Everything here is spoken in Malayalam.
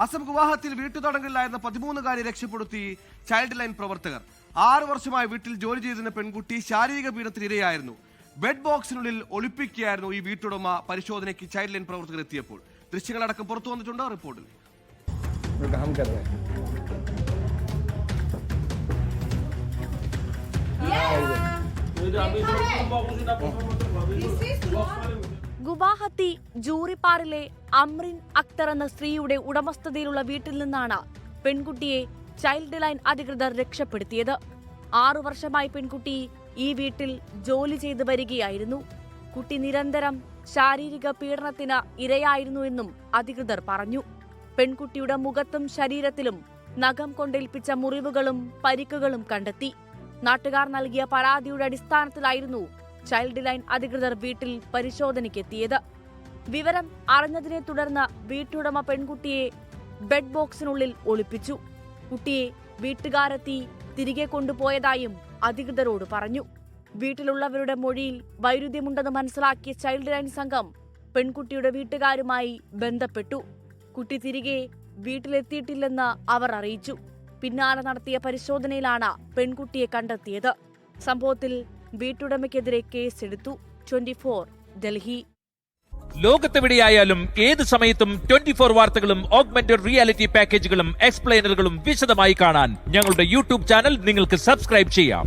അസം ഗുവാഹത്തിയിൽ വീട്ടുതടങ്കലിലായിരുന്ന 13-കാരി രക്ഷപ്പെടുത്തി ചൈൽഡ് ലൈൻ പ്രവർത്തകർ. 6 വർഷമായി വീട്ടിൽ ജോലി ചെയ്തിരുന്ന പെൺകുട്ടി ശാരീരിക പീഡനത്തിന് ഇരയായിരുന്നു. ബെഡ് ബോക്സിനുള്ളിൽ ഒളിപ്പിക്കുകയായിരുന്നു ഈ വീട്ടുടമ. പരിശോധനയ്ക്ക് ചൈൽഡ് ലൈൻ പ്രവർത്തകർ എത്തിയപ്പോൾ ദൃശ്യങ്ങളടക്കം പുറത്തു വന്നിട്ടുണ്ട്. റിപ്പോർട്ടിൽ ഗുവാഹത്തി ജൂറിപ്പാറിലെ അമ്രിൻ അക്തർ എന്ന സ്ത്രീയുടെ ഉടമസ്ഥതയിലുള്ള വീട്ടിൽ നിന്നാണ് പെൺകുട്ടിയെ ചൈൽഡ് ലൈൻ അധികൃതർ രക്ഷപ്പെടുത്തിയത്. 6 വർഷമായി പെൺകുട്ടി ഈ വീട്ടിൽ ജോലി ചെയ്തു വരികയായിരുന്നു. കുട്ടി നിരന്തരം ശാരീരിക പീഡനത്തിന് ഇരയായിരുന്നുവെന്നും അധികൃതർ പറഞ്ഞു. പെൺകുട്ടിയുടെ മുഖത്തും ശരീരത്തിലും നഖം കൊണ്ടേൽപ്പിച്ച മുറിവുകളും പരിക്കുകളും കണ്ടെത്തി. നാട്ടുകാർ നൽകിയ പരാതിയുടെ അടിസ്ഥാനത്തിലായിരുന്നു ചൈൽഡ് ലൈൻ അധികൃതർ വീട്ടിൽ പരിശോധനയ്ക്കെത്തിയത്. വിവരം അറിഞ്ഞതിനെ തുടർന്ന് വീട്ടുടമ പെൺകുട്ടിയെ ബെഡ് ബോക്സിനുള്ളിൽ ഒളിപ്പിച്ചു. കുട്ടിയെ വീട്ടുകാരെത്തി തിരികെ കൊണ്ടുപോയതായും അധികൃതരോട് പറഞ്ഞു. വീട്ടിലുള്ളവരുടെ മൊഴിയിൽ വൈരുദ്ധ്യമുണ്ടെന്ന് മനസ്സിലാക്കിയ ചൈൽഡ് ലൈൻ സംഘം പെൺകുട്ടിയുടെ വീട്ടുകാരുമായി ബന്ധപ്പെട്ടു. കുട്ടി തിരികെ വീട്ടിലെത്തിയിട്ടില്ലെന്ന് അവർ അറിയിച്ചു. പിന്നാലെ നടത്തിയ പരിശോധനയിലാണ് പെൺകുട്ടിയെ കണ്ടെത്തിയത്. സംഭവത്തിൽ വീട്ടുടമയ്ക്കെതിരെ കേസെടുത്തു. 24 ഡൽഹി. ലോകത്തെവിടെയായാലും ഏത് സമയത്തും 24 വാർത്തകളും ഓഗ്മെന്റഡ് റിയാലിറ്റി പാക്കേജുകളും എക്സ്പ്ലെയിനറുകളും വിശദമായി കാണാൻ ഞങ്ങളുടെ യൂട്യൂബ് ചാനൽ നിങ്ങൾക്ക് സബ്സ്ക്രൈബ് ചെയ്യാം.